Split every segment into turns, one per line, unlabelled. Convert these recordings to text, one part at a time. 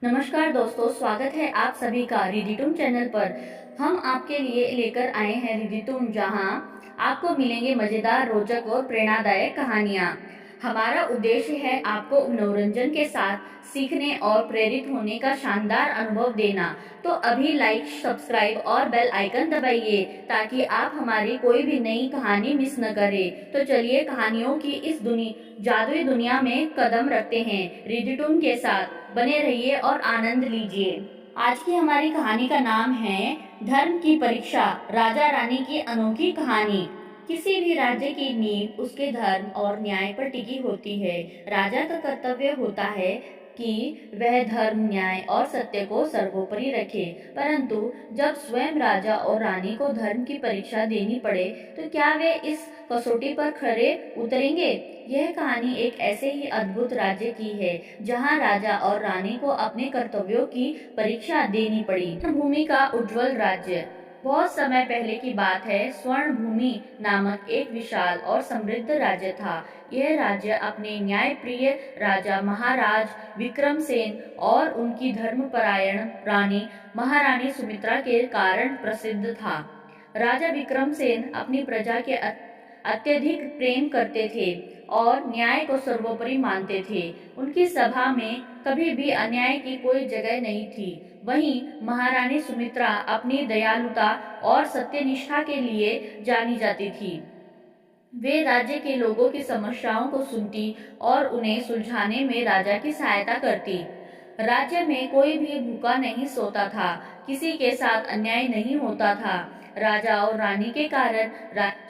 नमस्कार दोस्तों, स्वागत है आप सभी का रिडिटूम चैनल पर। हम आपके लिए लेकर आए हैं रिडिटूम, जहां आपको मिलेंगे मजेदार, रोचक और प्रेरणादायक कहानियां। हमारा उद्देश्य है आपको मनोरंजन के साथ सीखने और प्रेरित होने का शानदार अनुभव देना। तो अभी लाइक, सब्सक्राइब और बेल आइकन दबाइए ताकि आप हमारी कोई भी नई कहानी मिस न करें। तो चलिए कहानियों की इस जादुई दुनिया में कदम रखते हैं। रिडिटूम के साथ बने रहिए और आनंद लीजिए। आज की हमारी कहानी का नाम है धर्म की परीक्षा, राजा रानी की अनोखी कहानी। किसी भी राज्य की नींव उसके धर्म और न्याय पर टिकी होती है। राजा का कर्तव्य होता है कि वह धर्म, न्याय और सत्य को सर्वोपरि रखे। परंतु जब स्वयं राजा और रानी को धर्म की परीक्षा देनी पड़े तो क्या वे इस कसौटी पर खरे उतरेंगे? यह कहानी एक ऐसे ही अद्भुत राज्य की है जहां राजा और रानी को अपने कर्तव्यों की परीक्षा देनी पड़ी। भूमि का उज्जवल राज्य। बहुत समय पहले की बात है। स्वर्ण भूमि नामक एक विशाल और समृद्ध राज्य था। यह राज्य अपने न्यायप्रिय राजा महाराज विक्रमसेन और उनकी धर्मपरायण रानी महारानी सुमित्रा के कारण प्रसिद्ध था। राजा विक्रमसेन अपनी प्रजा के अत्यधिक प्रेम करते थे और न्याय को सर्वोपरि मानते थे। उनकी सभा में कभी भी अन्याय की कोई जगह नहीं थी। वहीं महारानी सुमित्रा अपनी दयालुता और सत्यनिष्ठा के लिए जानी जाती थी। वे राज्य के लोगों की समस्याओं को सुनती और उन्हें सुलझाने में राजा की सहायता करती। राज्य में कोई भी भूखा नहीं सोता था, किसी के साथ अन्याय नहीं होता था। राजा और रानी के कारण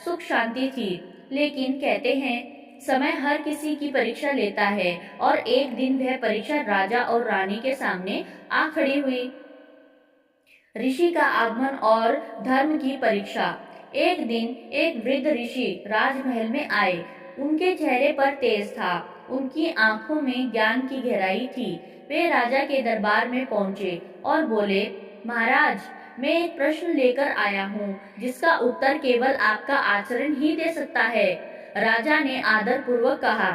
सुख शांति थी। लेकिन कहते हैं समय हर किसी की परीक्षा लेता है और एक दिन वह परीक्षा राजा और रानी के सामने आ खड़ी हुई। ऋषि का आगमन और धर्म की परीक्षा। एक दिन एक वृद्ध ऋषि राजमहल में आए। उनके चेहरे पर तेज था, उनकी आंखों में ज्ञान की गहराई थी। वे राजा के दरबार में पहुंचे और बोले, महाराज, मैं एक प्रश्न लेकर आया हूँ जिसका उत्तर केवल आपका आचरण ही दे सकता है। राजा ने आदर पूर्वक कहा,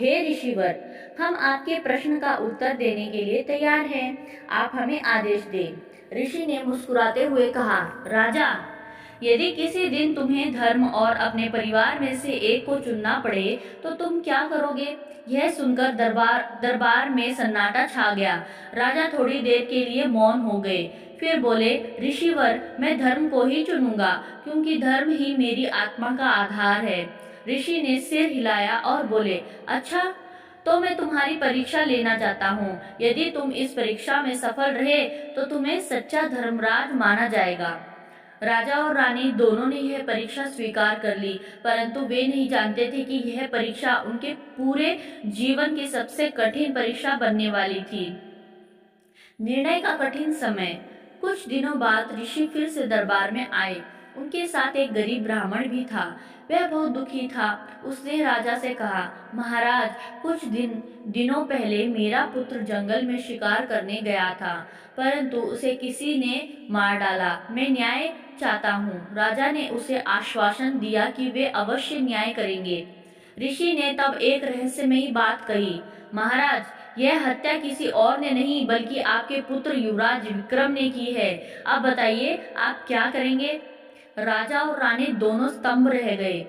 हे ऋषिवर, हम आपके प्रश्न का उत्तर देने के लिए तैयार हैं। आप हमें आदेश दें। ऋषि ने मुस्कुराते हुए कहा, राजा, यदि किसी दिन तुम्हें धर्म और अपने परिवार में से एक को चुनना पड़े तो तुम क्या करोगे? यह सुनकर दरबार में सन्नाटा छा गया। राजा थोड़ी देर के लिए मौन हो गए, फिर बोले, ऋषिवर, मैं धर्म को ही चुनूंगा क्योंकि धर्म ही मेरी आत्मा का आधार है। ऋषि ने सिर हिलाया और बोले, अच्छा, तो मैं तुम्हारी परीक्षा लेना चाहता हूँ। यदि तुम इस परीक्षा में सफल रहे तो तुम्हें सच्चा धर्मराज माना जाएगा। राजा और रानी दोनों ने यह परीक्षा स्वीकार कर ली, परंतु वे नहीं जानते थे कि यह परीक्षा उनके पूरे जीवन की सबसे कठिन परीक्षा बनने वाली थी। निर्णय का कठिन समय। कुछ दिनों बाद ऋषि फिर से दरबार में आए। उनके साथ एक गरीब ब्राह्मण भी था। वह बहुत दुखी था। उसने राजा से कहा, महाराज, कुछ दिनों पहले मेरा पुत्र जंगल में शिकार करने गया था, परंतु उसे किसी ने मार डाला। मैं न्याय चाहता हूँ। राजा ने उसे आश्वासन दिया कि वे अवश्य न्याय करेंगे। ऋषि ने तब एक रहस्यमयी बात कही, महाराज, यह हत्या किसी और ने नहीं बल्कि आपके पुत्र युवराज विक्रम ने की है। अब बताइए आप क्या करेंगे? राजा और रानी दोनों स्तंभ रह गए।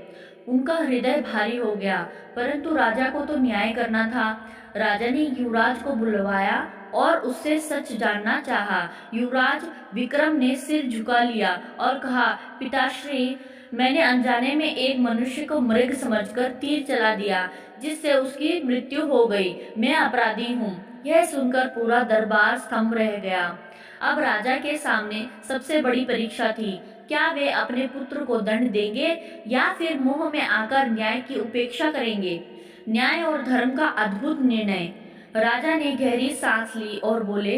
उनका हृदय भारी हो गया, परंतु राजा को तो न्याय करना था। राजा ने युवराज को बुलवाया और उससे सच जानना चाहा। युवराज विक्रम ने सिर झुका लिया और कहा, पिताश्री, मैंने अनजाने में एक मनुष्य को मृग समझकर तीर चला दिया, जिससे उसकी मृत्यु हो गई। मैं अपराधी हूँ। यह सुनकर पूरा दरबार स्तंभ रह गया। अब राजा के सामने सबसे बड़ी परीक्षा थी। क्या वे अपने पुत्र को दंड देंगे या फिर मोह में आकर न्याय की उपेक्षा करेंगे? न्याय और धर्म का अद्भुत निर्णय। राजा ने गहरी सांस ली और बोले,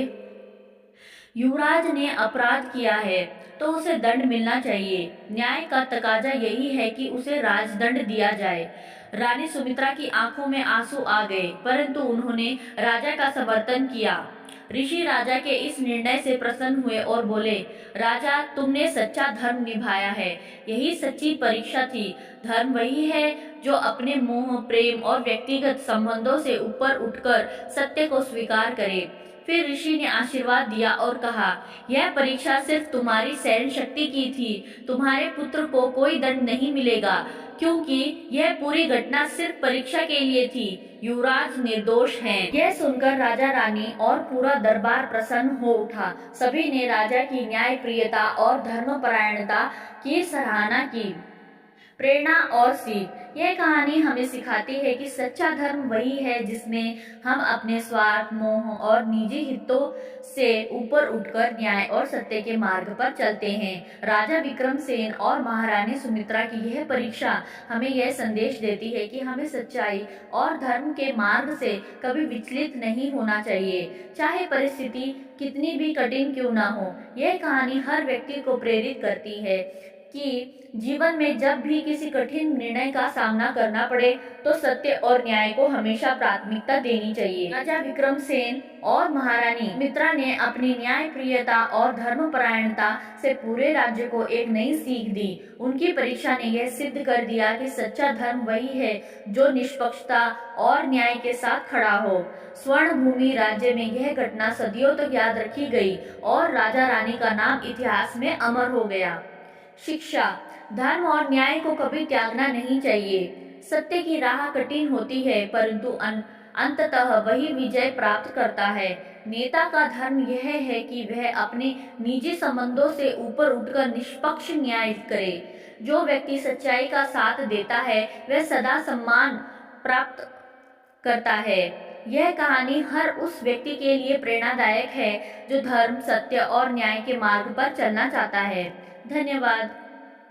युवराज ने अपराध किया है तो उसे दंड मिलना चाहिए। न्याय का तकाजा यही है कि उसे राजदंड दिया जाए। रानी सुमित्रा की आंखों में आंसू आ गए, परंतु उन्होंने राजा का समर्थन किया। ऋषि राजा के इस निर्णय से प्रसन्न हुए और बोले, राजा, तुमने सच्चा धर्म निभाया है। यही सच्ची परीक्षा थी। धर्म वही है जो अपने मोह, प्रेम और व्यक्तिगत संबंधों से ऊपर उठकर सत्य को स्वीकार करे। फिर ऋषि ने आशीर्वाद दिया और कहा, यह परीक्षा सिर्फ तुम्हारी सहन शक्ति की थी। तुम्हारे पुत्र को कोई दंड नहीं मिलेगा, क्योंकि यह पूरी घटना सिर्फ परीक्षा के लिए थी। युवराज निर्दोष हैं। यह सुनकर राजा रानी और पूरा दरबार प्रसन्न हो उठा। सभी ने राजा की न्यायप्रियता और धर्मपरायणता की सराहना की। प्रेरणा और सीख। यह कहानी हमें सिखाती है कि सच्चा धर्म वही है जिसमें हम अपने स्वार्थ, मोह और निजी हितों से ऊपर उठकर न्याय और सत्य के मार्ग पर चलते हैं। राजा विक्रमसेन और महारानी सुमित्रा की यह परीक्षा हमें यह संदेश देती है कि हमें सच्चाई और धर्म के मार्ग से कभी विचलित नहीं होना चाहिए, चाहे परिस्थिति कितनी भी कठिन क्यों ना हो। यह कहानी हर व्यक्ति को प्रेरित करती है कि जीवन में जब भी किसी कठिन निर्णय का सामना करना पड़े तो सत्य और न्याय को हमेशा प्राथमिकता देनी चाहिए। राजा विक्रमसेन और महारानी सुमित्रा ने अपनी न्यायप्रियता और धर्मपरायणता से पूरे राज्य को एक नई सीख दी। उनकी परीक्षा ने यह सिद्ध कर दिया कि सच्चा धर्म वही है जो निष्पक्षता और न्याय के साथ खड़ा हो। स्वर्ण भूमि राज्य में यह घटना सदियों तक याद रखी गई और राजा रानी का नाम इतिहास में अमर हो गया। शिक्षा। धर्म और न्याय को कभी त्यागना नहीं चाहिए। सत्य की राह कठिन होती है, परंतु अंततः वही विजय प्राप्त करता है। नेता का धर्म यह है कि वह अपने निजी संबंधों से ऊपर उठकर निष्पक्ष न्याय करे। जो व्यक्ति सच्चाई का साथ देता है वह सदा सम्मान प्राप्त करता है। यह कहानी हर उस व्यक्ति के लिए प्रेरणादायक है जो धर्म, सत्य और न्याय के मार्ग पर चलना चाहता है। धन्यवाद।